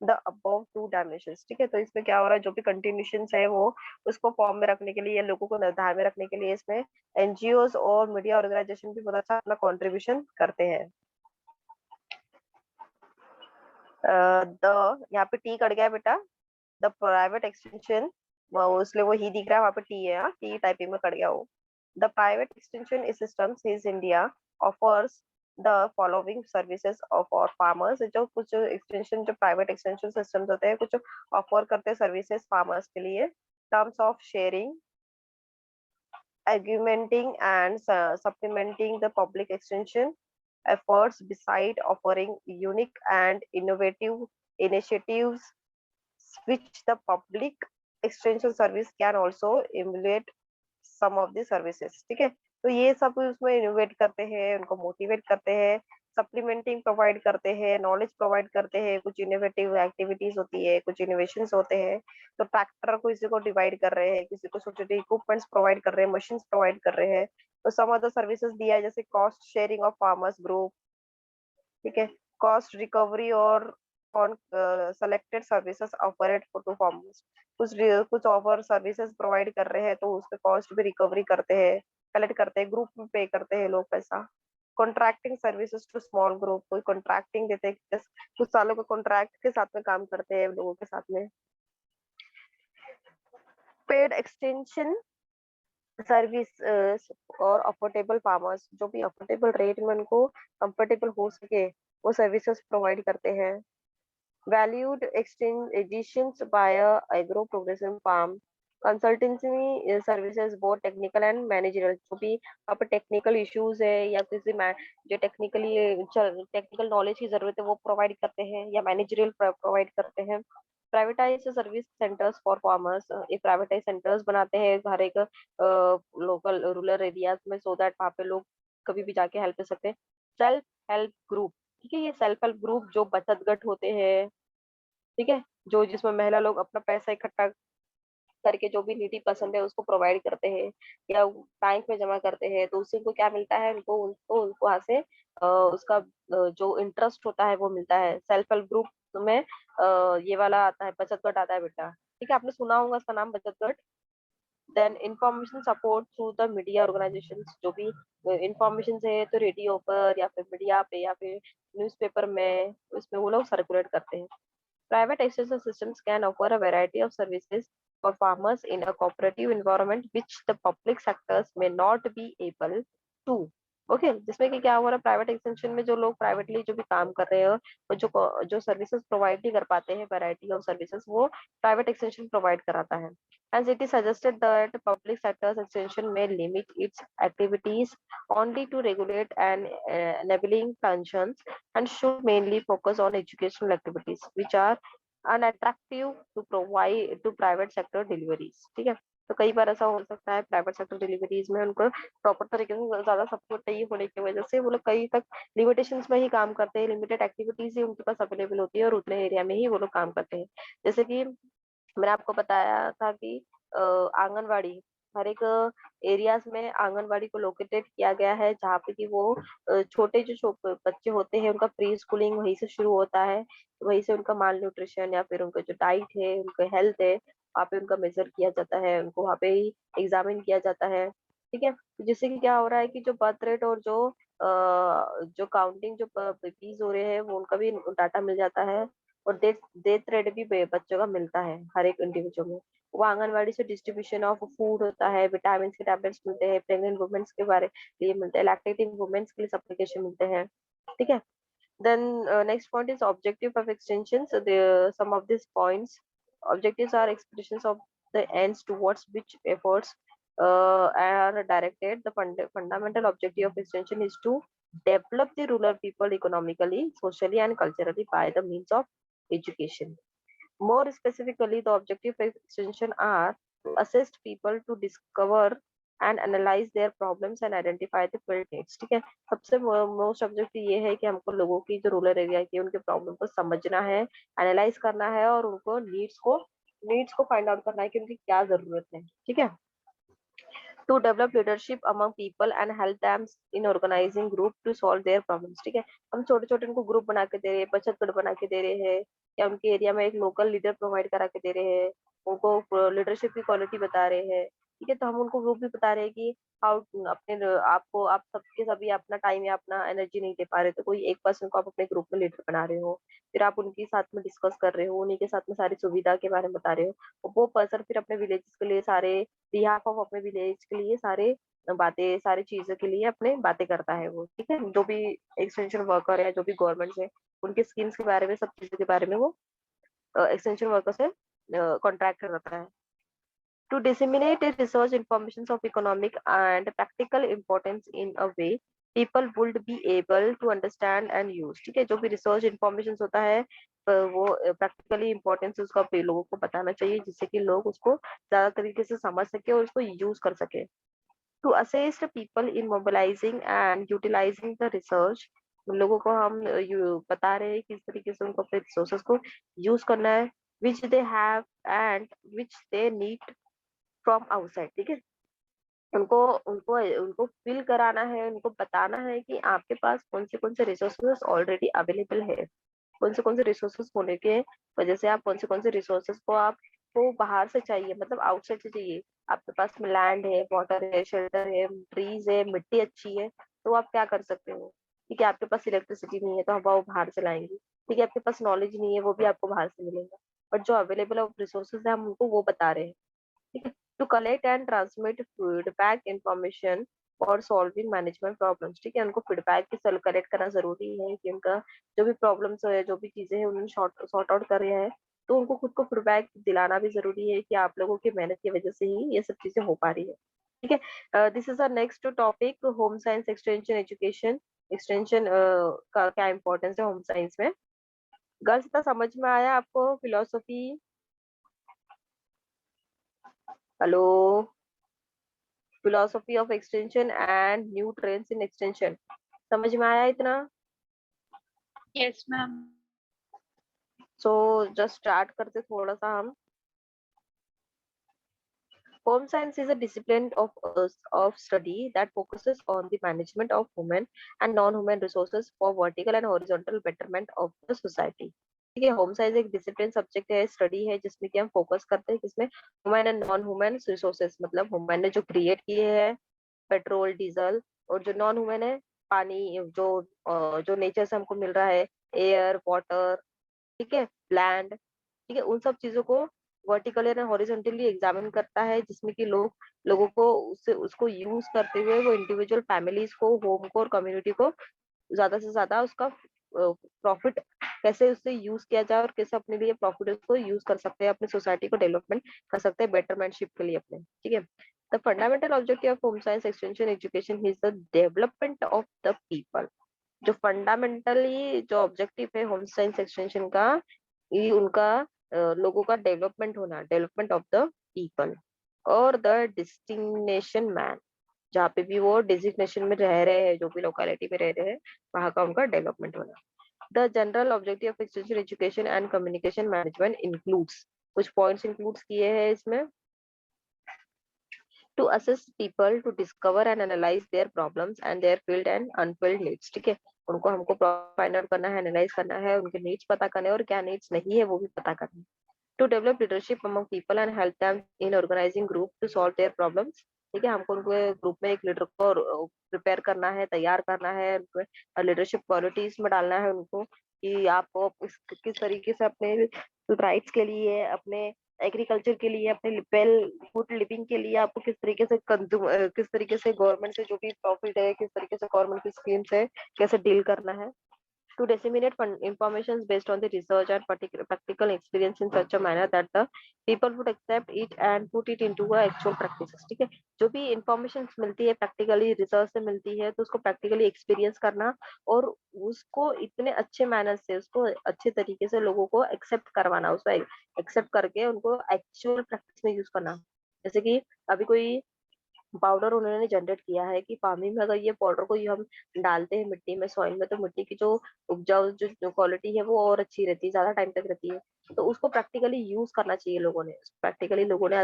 the above two dimensions. ठीक है, तो इसमें क्या हो रहा है, जो भी कंटिन्यूशन है वो उसको फॉर्म में रखने के लिए या लोगों को निर्धार में रखने के लिए इसमें एनजीओ और मीडिया ऑर्गेनाइजेशन भी बहुत अच्छा अपना कॉन्ट्रीब्यूशन करते हैं. द यहाँ पे टी कट गया बेटा, द प्राइवेट एक्सटेंशन, इसलिए वो ही दिख रहा है, वहाँ पे टी है, हाँ टी टाइपिंग में कट गया वो. The private extension systems is India offers the following services of और फार्मर्स. जो कुछ एक्सटेंशन जो प्राइवेट एक्सटेंशन सिस्टम्स होते हैं कुछ ऑफर करते हैं सर्विसेज फार्मर्स के लिए. Terms of sharing, augmenting and supplementing the public extension efforts beside offering unique and innovative initiatives which the public extension service can also emulate some of the services. ठीक है, तो ये सब उसमें इनोवेट करते हैं, उनको मोटिवेट करते हैं, सप्लीमेंटिंग प्रोवाइड करते हैं, नॉलेज प्रोवाइड करते हैं, कुछ इनोवेटिव एक्टिविटीज होती है, कुछ इनोवेशंस होते हैं. तो ट्रैक्टर को किसी को डिवाइड कर रहे हैं, किसी को छोटे छोटे इक्विपमेंट्स प्रोवाइड कर रहे हैं, मशीन्स प्रोवाइड कर रहे हैं. तो सम अदर सर्विसेज दिया है जैसे cost sharing of farmers group. ठीक है, कॉस्ट रिकवरी और on selected services offered to farmers. कुछ ऑफर सर्विसेज प्रोवाइड कर रहे हैं तो उसके कॉस्ट भी रिकवरी करते हैं, कलेक्ट करते हैं, ग्रुप में पे करते हैं लोग पैसा. Contracting services to small group, कोई कॉन्ट्रैक्टिंग देते हैं, कुछ सालों का कॉन्ट्रैक्ट के साथ में काम करते हैं लोगों के साथ में। पेड एक्सटेंशन सर्विस और अफोर्डेबल फार्मर्स, जो भी अफोर्डेबल रेट में उनको कंफर्टेबल हो सके वो सर्विसेज प्रोवाइड करते हैं। Valued exchange additions by agro progressive farm, consultancy services both technical and managerial, जो भी आप टेक्निकल इश्यूज है या किसी जो टेक्निकल नॉलेज की जरूरत है वो प्रोवाइड करते हैं, या मैनेजरियल प्रोवाइड करते हैं। Privatise service centres for farmers, ये प्राइवेटाइज सेंटर्स बनाते हैं हर एक लोकल रूरल एरियाज में, सो दैट वहाँ पे लोग कभी भी जाके हेल्प कर सकते हैं। सेल्फ हेल्प ग्रुप, ठीक है, ये सेल्फ हेल्प ग्रुप जो बचत गट होते हैं, ठीक है, जो जिसमें महिला लोग अपना पैसा इकट्ठा करके जो भी नीडी पसंद है उसको प्रोवाइड करते हैं या बैंक में जमा करते हैं, तो उससे उनको क्या मिलता है, उनको उनको उनको वहां से उसका जो इंटरेस्ट होता है वो मिलता है। सेल्फ हेल्प ग्रुप में ये वाला आता है, बचत गट आता है बेटा, ठीक है, आपने सुना होगा इसका नाम बचत गट। Then information support through the media organisation, जो भी इंफॉर्मेशन है तो रेडियो पर या फिर मीडिया पे या फिर न्यूज़पेपर में, उसमें वो लोग सर्कुलेट करते हैं। Private extension systems can offer a variety of services for farmers in a cooperative environment which the public sectors may not be able to. Okay जिसमें कि क्या हो रहा है, प्राइवेट एक्सटेंशन में जो लोग प्राइवेटली जो भी काम कर रहे हो और जो सर्विसेज प्रोवाइड नहीं कर पाते हैं, वैरायटी ऑफ सर्विसेज वो प्राइवेट एक्सटेंशन प्रोवाइड कराता है। As it is suggested that public sector's extension may limit its activities only to regulate and enabling functions and should mainly focus on educational activities which are unattractive to provide to private sector deliveries, ठीक है। तो कई बार ऐसा हो सकता है private sector deliveries में उनको प्रॉपर तरीके से ज्यादा सपोर्ट चाहिए होने की वजह से वो लोग कई तक लिमिटेशंस में ही काम करते हैं, लिमिटेड एक्टिविटीज ही उनके पास अवेलेबल होती है और उतने एरिया में ही वो लोग काम करते हैं। जैसे कि मैंने आपको बताया था कि आंगनवाड़ी हर एक एरियाज में आंगनवाड़ी को लोकेटेड किया गया है, जहाँ पे कि वो छोटे बच्चे होते हैं उनका प्री स्कूलिंग वहीं से शुरू होता है, वहीं से उनका माल न्यूट्रिशन या फिर उनका जो डाइट है उनका हेल्थ है वहाँ पे उनका मेजर किया जाता है, उनको वहाँ पे ही एग्जामिन किया जाता है, ठीक है। तो जिससे कि क्या हो रहा है कि जो बर्थ रेट और जो काउंटिंग जो बेबीज हो रहे हैं वो उनका भी डाटा मिल जाता है, और डेथ रेट भी बच्चों का मिलता है हर एक इंडिविजुअल में। वो आंगनवाड़ी से डिस्ट्रीब्यूशन ऑफ फूड होता है, विटामिन के टैबलेट्स मिलते हैं, प्रेग्नेंट वुमेन्स के बारे लिए मिलते हैं, लैक्टेटिंग वुमेन्स के लिए सप्लीकेशन मिलते हैं, ठीक है। Then next point is objective of extension. So some of these points, objectives are expressions of the ends towards which efforts are directed. The fundamental objective of extension is to develop the rural people economically, socially, and culturally by the means of education. More specifically, the objective of extension are to assist people to discover and analyze their problems and identify the field needs, ठीक है। सबसे most objective ये है कि हमको लोगों की जो रूरल एरिया की उनके प्रॉब्लम को समझना है, एनालाइज करना है और उनको नीड्स को फाइंड आउट करना है कि उनकी क्या जरूरत है, ठीक है। To develop leadership among people and help them in organising group to solve their problems, ठीक है। हम छोटे छोटे उनको ग्रुप बना के दे रहे हैं, बचत गट बना के दे रहे हैं, या उनके एरिया में एक लोकल लीडर प्रोवाइड करा के दे रहे हैं, उनको लीडरशिप की क्वालिटी बता रहे हैं, ठीक है। तो हम उनको वो भी बता रहे हैं कि हाउ आप सबके सभी अपना टाइम या अपना एनर्जी नहीं दे पा रहे, तो कोई एक पर्सन को आप अपने ग्रुप में लीडर बना रहे हो, फिर आप उनके साथ में डिस्कस कर रहे हो, उन्हीं के साथ में सारी सुविधा के बारे में बता रहे हो, वो पर्सन फिर अपने विलेज के लिए सारे बिहाफ ऑफ अपने विलेज के लिए सारे बातें सारी चीजों के लिए अपने बातें करता है वो, ठीक है। जो भी एक्सटेंशन वर्कर है जो भी गवर्नमेंट है उनके स्कीम्स के बारे में सब चीजों के बारे में वो एक्सटेंशन वर्कर से कॉन्ट्रैक्ट करता है। To disseminate research information of economic and practical importance in a way people would be able to understand and use, ठीक है। जो भी रिसर्च इंफॉर्मेशन होता है वो प्रैक्टिकली इम्पोर्टेंस उसका लोगों को बताना चाहिए, जिससे कि लोग उसको ज्यादा तरीके से समझ सके और उसको यूज कर सके। To assist people in mobilising and utilising the research, लोगों को हम बता रहे हैं किस तरीके से उनको अपने रिसोर्सेज को यूज करना है, which they have and which they need from outside, ठीक है। उनको उनको उनको फील कराना है, उनको बताना है कि आपके पास कौन से रिसोर्सेज ऑलरेडी अवेलेबल है, कौन से रिसोर्सेज होने के वजह से आप कौन से रिसोर्सेज को आपको बाहर से चाहिए, मतलब आउटसाइड से चाहिए। आपके पास में लैंड है, वाटर है, शेल्टर है, ट्रीज है, मिट्टी अच्छी है, तो आप क्या कर सकते हो? ठीक है, आपके पास इलेक्ट्रिसिटी नहीं है तो हवा वो बाहर से लाएंगे। ठीक है, आपके पास नॉलेज नहीं है, वो भी आपको बाहर से मिलेगा। बट जो अवेलेबल ऑफ रिसोर्सेज है, हम उनको वो बता रहे हैं। ठीक है, to collect and transmit feedback information और सॉल्विंग मैनेजमेंट प्रॉब्लम्स। ठीक है, उनको फीडबैक की कलेक्ट करना जरूरी है कि उनका जो भी प्रॉब्लम्स है, जो भी चीजें हैं, उन्होंने सॉर्ट आउट कर रहे हैं। तो उनको खुद को फीडबैक दिलाना भी जरूरी है कि आप लोगों की मेहनत की वजह से ही ये सब चीजें हो पा रही है। ठीक है, this is our next topic, home science extension education. Extension का क्या इंपॉर्टेंस है होम साइंस में? गर्ल्स, इतना समझ में आया आपको philosophy? Hello? Philosophy of extension and new trends in extension समझ में आया इतना? Yes, ma'am. So just start करते थोड़ा सा हम। Home science is a discipline of study that focuses on the management of human and non-human resources for vertical and horizontal betterment of the society. ठीक है, होम साइंस एक discipline subject है, study है, जिसमें कि हम फोकस करते हैं किसमें? Human and non human resources, मतलब ह्यूमन ने जो क्रिएट किए हैं पेट्रोल डीजल, और जो नॉन ह्यूमन है पानी, जो नेचर से हमको मिल रहा है, एयर वाटर, ठीक है, लैंड। ठीक है, उन सब चीजों को वर्टिकली एंड हॉरिजॉन्टली एग्जामिन करता है, जिसमें कि लोगों को उससे उसको यूज करते हुए वो इंडिविजुअल फैमिलीज को, होम को और कम्युनिटी को ज्यादा से ज्यादा उसका प्रॉफिट कैसे उससे यूज किया जाए और कैसे अपने लिए प्रॉफिट उसको यूज कर सकते हैं, अपनी सोसाइटी को डेवलपमेंट कर सकते हैं, बेटरमेंटशिप के लिए अपने। ठीक है, the fundamental objective of home science extension education is the development of the people. जो फंडामेंटली जो ऑब्जेक्टिव है होम साइंस एक्सटेंशन का, ये उनका लोगों का डेवलपमेंट होना, डेवलपमेंट ऑफ द पीपल और द डिस्टिंगनेशन मैन, जहाँ पे भी वो डिजिग्नेशन में रह रहे हैं, जो भी लोकेलिटी में रह रहे हैं, वहाँ का उनका डेवलपमेंट होना। The general objective of extension education and communication management includes, कुछ पॉइंट्स इंक्लूड किए हैं इसमें। To assist people to discover and analyse their problems and their felt and unfelt needs. ठीक है, उनको हमको फाइंड आउट करना है, एनालाइज करना है, उनके नीड्स पता करने हैं और क्या नीड्स नहीं है वो भी पता करना है। To develop leadership among people and help them in organising group to solve their problems. ठीक है, हमको उनको ग्रुप में एक लीडर को प्रिपेयर करना है, तैयार करना है, लीडरशिप क्वालिटीज में डालना है उनको कि आप किस तरीके से अपने राइट्स के लिए, अपने एग्रीकल्चर के लिए, अपने वेल गुड लिविंग के लिए आपको किस तरीके से कंज्यूम, किस तरीके से गवर्नमेंट से जो भी प्रॉफिट है, किस तरीके से गवर्नमेंट की स्कीम्स है, कैसे डील करना है। To disseminate information based on the research and practical experience in such a manner that the people would accept it and put it into a actual practices। ठीक है, जो भी इंफॉर्मेशन मिलती है प्रैक्टिकली रिसर्च से मिलती है, तो उसको प्रैक्टिकली एक्सपीरियंस करना और उसको इतने अच्छे मैनर से, उसको अच्छे तरीके से लोगों को एक्सेप्ट करवाना, उसको एक्सेप्ट करके उनको एक्चुअल प्रैक्टिस में यूज करना। जैसे कि अभी कोई पाउडर उन्होंने जनरेट किया है कि फार्मिंग में अगर ये पाउडर को ये हम डालते हैं मिट्टी में, सॉइल में, तो मिट्टी की जो उपजाऊ जो क्वालिटी है वो और अच्छी रहती है, ज्यादा टाइम तक रहती है। तो उसको प्रैक्टिकली यूज करना चाहिए लोगों ने, प्रैक्टिकली लोगों ने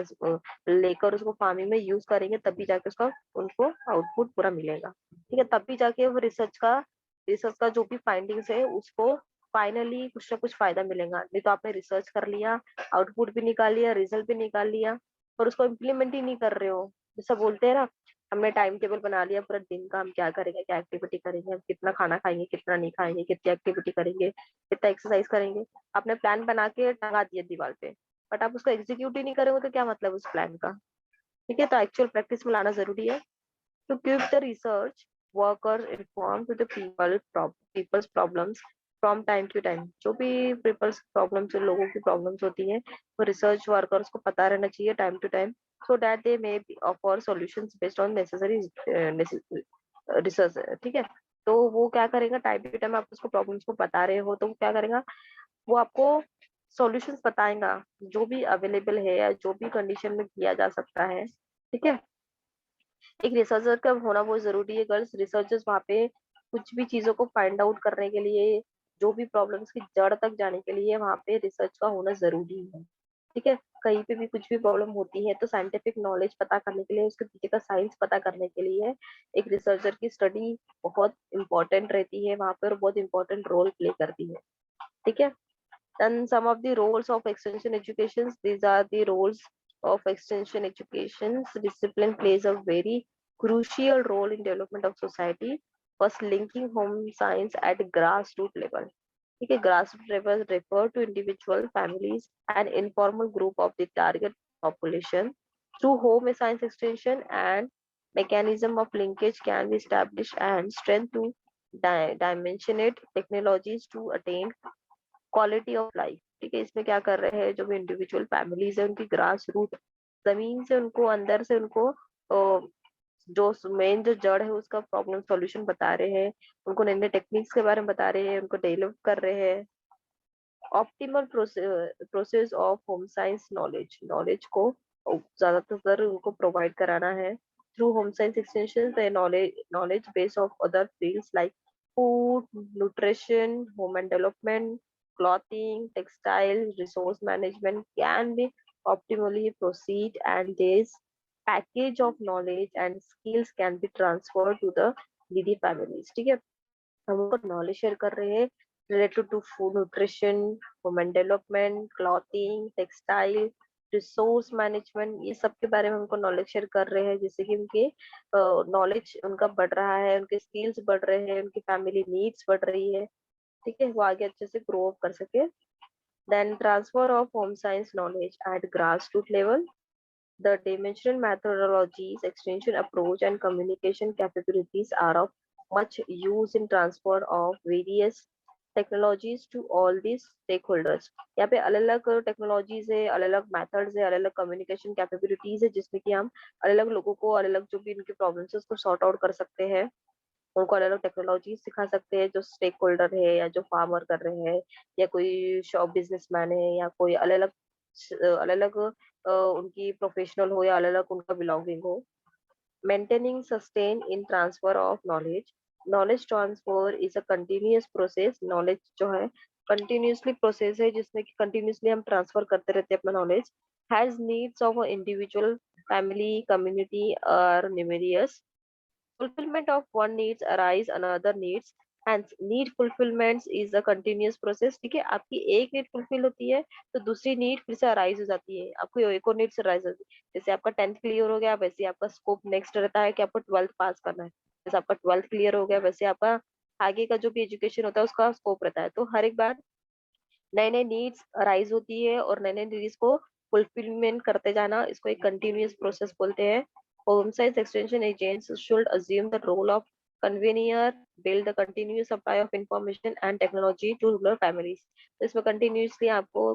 लेकर उसको फार्मिंग में यूज करेंगे, तभी जाके उसका उनको आउटपुट पूरा मिलेगा। ठीक है, तभी जाके वो रिसर्च का जो भी फाइंडिंग्स है उसको फाइनली कुछ ना कुछ फायदा मिलेगा। नहीं तो आपने रिसर्च कर लिया, आउटपुट भी निकाल लिया, रिजल्ट भी निकाल लिया, पर उसको इम्प्लीमेंट ही नहीं कर रहे हो। जैसा बोलते हैं ना, हमने टाइम टेबल बना लिया पूरा दिन का, हम क्या करेंगे, क्या एक्टिविटी करेंगे, हम कितना खाना खाएंगे, कितना नहीं खाएंगे, कितनी एक्टिविटी करेंगे, कितना एक्सरसाइज करेंगे, आपने प्लान बना के टंगा दिया दीवार पे, बट आप उसको एग्जीक्यूट ही नहीं करोगे तो क्या मतलब उस प्लान का? ठीक है, तो एक्चुअल प्रैक्टिस में लाना जरूरी है। To keep the research worker inform to the people's problems from time to time, जो भी पीपल्स प्रॉब्लम्स, लोगों की प्रॉब्लम्स होती है, वो रिसर्च वर्कर्स को पता रहना चाहिए time to time, so that they may offer solutions based on necessary research। ठीक है, तो वो क्या करेगा, टाइम टू टाइम आप उसको प्रॉब्लम्स को बता रहे हो तो वो क्या करेगा, वो आपको सॉल्यूशंस बताएगा, जो भी अवेलेबल है या जो भी कंडीशन में किया जा सकता है। ठीक है, एक रिसर्चर का होना बहुत जरूरी है गर्ल्स। रिसर्चर्स वहाँ पे कुछ भी चीजों को फाइंड आउट करने के लिए, जो भी प्रॉब्लम्स की जड़ तक जाने के लिए वहाँ पे रिसर्च का होना जरूरी है। ठीक है, कहीं पे भी कुछ भी प्रॉब्लम होती है तो साइंटिफिक नॉलेज पता करने के लिए, उसके पीछे का साइंस पता करने के लिए एक रिसर्चर की स्टडी बहुत इंपॉर्टेंट रहती है वहाँ पे, और बहुत इंपॉर्टेंट रोल प्ले करती है। ठीक है, and some of the roles of extension education, these are the roles of extension education discipline plays a very crucial role in development of society first linking home science at grass root level. ठीक है, grass root level refer to individual families and informal group of the target population through home science extension and mechanism of linkage can be established and strength to dimensionate technologies to attain quality of life. ठीक है, इसमें क्या कर रहे हैं, जो भी individual families है उनकी ग्रास रूट जमीन से उनको अंदर से उनको जो मेन जो जड़ है उसका प्रॉब्लम सॉल्यूशन बता रहे हैं, उनको नए नए टेक्निक्स के बारे में बता रहे हैं, उनको डेवलप कर रहे हैं। Optimal process of home science knowledge, knowledge को ज्यादातर उनको प्रोवाइड कराना है through whom science extension. Knowledge base of other fields like food, nutrition, home and development, clothing, textile, resource management can be optimally proceed, and this package of knowledge and skills can be transferred to the needy families। ठीक है, हम उनको knowledge share कर रहे हैं related to food, nutrition, women development, clothing, textile, resource management, ये सब के बारे में हमको नॉलेज शेयर कर रहे हैं, जिससे कि उनके नॉलेज उनका बढ़ रहा है, उनके स्किल्स बढ़ रहे हैं, उनकी फैमिली नीड्स बढ़ रही है। ठीक है, वो आगे अच्छे से ग्रो अप कर सके। Then transfer of home science knowledge at grass root level, the dimensional methodologies, extension approach, and communication capabilities are of much use in transfer of various technologies to all these stakeholders। यहाँ पे अलग अलग technologies है, अलग अलग methods है, अलग अलग कम्युनिकेशन कैपेबिलिटीज है, जिसमें कि हम अलग अलग लोगों को अलग अलग जो भी उनके प्रॉब्लम्स है उसको सॉर्ट आउट कर सकते हैं, उनको अलग अलग टेक्नोलॉजी सिखा सकते हैं, जो स्टेक होल्डर है या जो फार्मर कर रहे हैं या कोई शॉप बिजनेसमैन है या कोई अलग अलग अलग उनकी प्रोफेशनल हो या अलग अलग उनका बिलोंगिंग हो। Maintaining sustain in transfer of knowledge, knowledge transfer is a continuous process. Knowledge जो है कंटिन्यूअसली प्रोसेस है, जिसमें कि कंटिन्यूअसली हम ट्रांसफर करते रहते हैं अपना knowledge. Has needs of individual, family, community और numerous. fulfillment of one needs arise another needs, and need fulfillment is a continuous process। ठीक है, आपकी एक नीड फुलफिल होती है तो दूसरी नीड फिर से अराइज हो जाती है, आपको एक और नीड्स अराइज होती है। जैसे आपका 10th क्लियर हो गया, वैसे आपका स्कोप नेक्स्ट रहता है कि आपको 12th पास करना है। जैसे आपका 12th क्लियर हो गया, वैसे आपका आगे का जो भी एजुकेशन होता है उसका स्कोप रहता है। तो हर एक बार नए नए नीड्स अराइज होती है और नए नए नीड्स को फुलफिलमेंट करते जाना, इसको एक कंटिन्यूअस प्रोसेस बोलते हैं। Home science extension agents should assume the role of convenor, build the continuous supply of information and technology to rural families. तो इसमें कंटिन्यूअसली आपको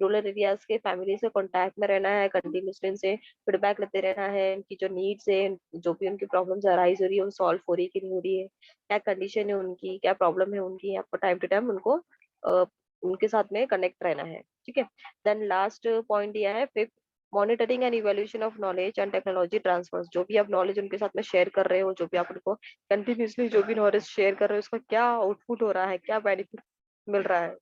रूरल एरियाज के फैमिली से कांटेक्ट में रहना है, कंटिन्यूअसली उनसे फीडबैक लेते रहना है, उनकी जो नीड्स है, जो भी उनकी प्रॉब्लम्स अराइज हो रही है वो सॉल्व हो रही है कि नहीं हो रही है, क्या कंडीशन है उनकी, क्या प्रॉब्लम है उनकी, आपको टाइम टू टाइम उनको उनके साथ में कनेक्ट रहना है। ठीक है, देन लास्ट पॉइंट दिया है fifth, monitoring and evaluation of knowledge and technology transfers. जो भी आप नॉलेज उनके साथ में शेयर कर रहे हो, जो भी आप उनको कंटिन्यूअसली जो भी नॉलेज शेयर कर रहे हो, उसका क्या आउटपुट हो रहा है, क्या बेनिफिट मिल रहा है।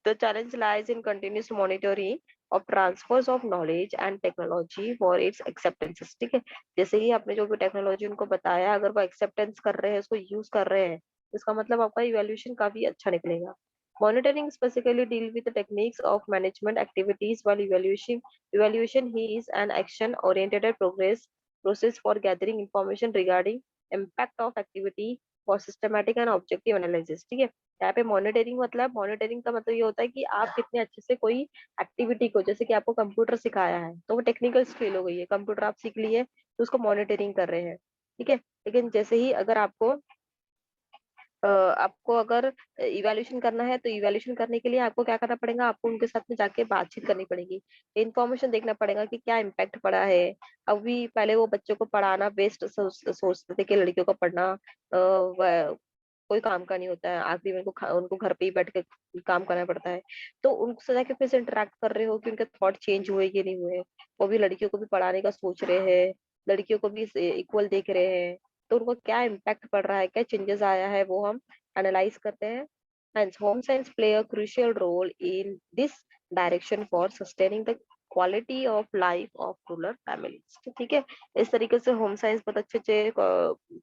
The challenge lies in continuous monitoring of transfers of knowledge and technology for its acceptances। ठीक है, जैसे ही आपने जो भी टेक्नोलॉजी उनको बताया, अगर वो एक्सेप्टेंस कर रहे हैं, उसको यूज कर रहे हैं, इसका मतलब आपका इवैल्यूएशन काफी अच्छा निकलेगा। Monitoring specifically deal with the techniques of management activities, while evaluation he is an action oriented progress process for gathering information regarding impact of activity for systematic and objective analysis। ठीक है, यहाँ पे monitoring का मतलब ये होता है कि आप कितने अच्छे से कोई एक्टिविटी को, जैसे कि आपको कंप्यूटर सिखाया है तो वो टेक्निकल स्किल हो गई है, कंप्यूटर आप सीख लिए तो उसको मॉनिटरिंग कर रहे हैं। ठीक है, लेकिन जैसे ही अगर आपको अगर इवैल्यूएशन करना है, तो इवैल्यूएशन करने के लिए आपको क्या करना पड़ेगा, आपको उनके साथ में जाके बातचीत करनी पड़ेगी, इन्फॉर्मेशन देखना पड़ेगा कि क्या इम्पैक्ट पड़ा है। अभी पहले वो बच्चों को पढ़ाना बेस्ट सोचते थे कि लड़कियों को पढ़ना कोई काम का नहीं होता है, आखिरी में उनको घर पे ही बैठ के काम करना पड़ता है। तो उनसे जाके फिर से इंटरेक्ट कर रहे हो कि उनके थॉट चेंज हुए कि नहीं हुए, वो भी लड़कियों को भी पढ़ाने का सोच रहे हैं, लड़कियों को भी इक्वल देख रहे हैं, तो उनको क्या इम्पैक्ट पड़ रहा है, क्या चेंजेस आया है, वो हम एनालाइज करते हैं। Hence, home science play a crucial role in this direction for sustaining the quality of life of rural families। तो ठीक है, इस तरीके से होम साइंस बहुत अच्छे अच्छे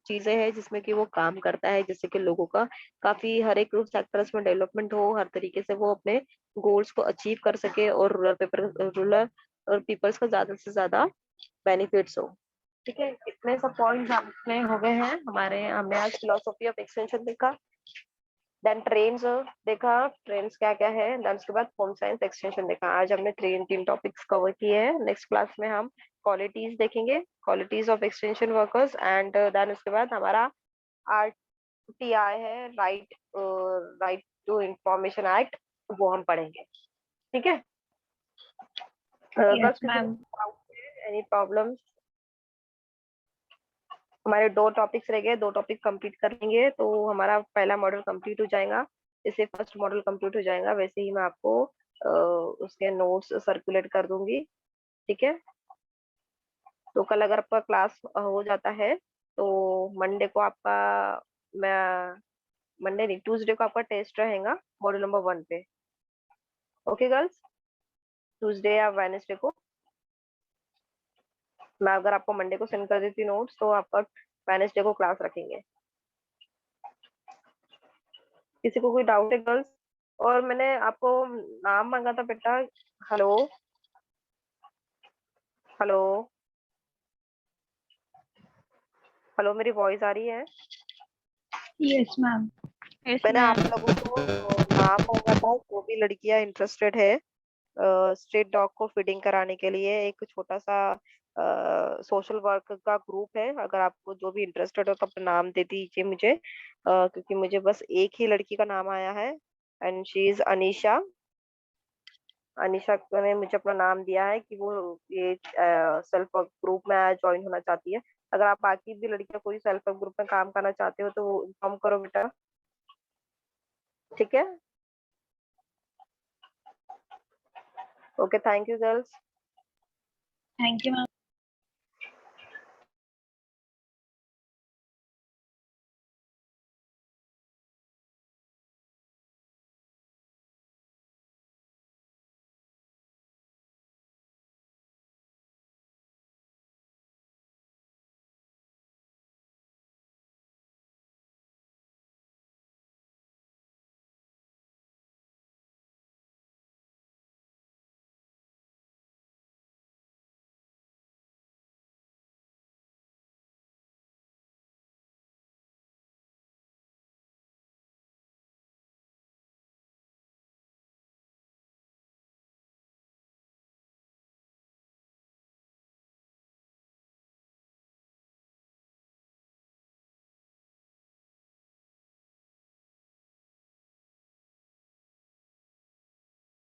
चीजें हैं जिसमें कि वो काम करता है, जिससे कि लोगों का काफी हर एक सेक्टर्स में डेवलपमेंट हो, हर तरीके से वो अपने गोल्स को अचीव कर सके और रूरल और पीपल्स का ज्यादा से ज्यादा बेनिफिट्स हो। ठीक है, कितने सब पॉइंट्स आपने हो गए हैं हमारे। हमने आज फिलोसफी ऑफ एक्सटेंशन देखा, देन ट्रेन्स देखा, ट्रेन्स क्या क्या है, देन उसके बाद होम साइंस एक्सटेंशन देखा। आज हमने तीन टॉपिक्स कवर किए हैं। नेक्स्ट क्लास में हम क्वालिटीज देखेंगे, qualities of extension workers, and then उसके बाद हमारा आरटीआई है, राइट टू इंफॉर्मेशन एक्ट, वो हम पढ़ेंगे। ठीक है, Yes, ma'am. Any problem? हमारे 2 टॉपिक्स रह गए, 2 टॉपिक कंप्लीट कर लेंगे तो हमारा पहला मॉडल कंप्लीट हो जाएगा। जैसे फर्स्ट मॉडल कंप्लीट हो जाएगा वैसे ही मैं आपको उसके नोट्स सर्कुलेट कर दूंगी। ठीक है, तो कल अगर आपका क्लास हो जाता है तो मंडे को आपका, मैं मंडे नहीं, ट्यूसडे को आपका टेस्ट रहेगा मॉड्यूल नंबर 1 पे। ओके गर्ल्स, ट्यूसडे या वेडनेसडे को मैं अगर आपको मंडे को सेंड कर देती नोट्स तो आपका वेडनेसडे को क्लास रखेंगे। किसी को कोई डाउट है गर्ल्स? और मैंने आपको नाम मांगा था बेटा। हेलो हेलो हेलो, मेरी वॉइस आ रही है? Yes, ma'am. Yes, मैंने आप ma'am. लोगों को नाम मांगा था, जो भी लड़कियां इंटरेस्टेड है स्ट्रीट डॉग को फीडिंग कराने के लिए। एक छोटा सा सोशल वर्क का ग्रुप है, अगर आपको जो भी इंटरेस्टेड हो तो अपना नाम दे दीजिए मुझे, क्योंकि मुझे बस एक ही लड़की का नाम आया है, and she is Anisha. Anisha ने मुझे अपना नाम दिया है कि वो ये सेल्फ वर्क ग्रुप में ज्वाइन होना चाहती है। अगर आप बाकी भी लड़कियां कोई सेल्फ वर्क ग्रुप में काम करना चाहते हो तो इन्फॉर्म करो बेटा। ठीक है, okay, thank you girls. Thank you, ma'am.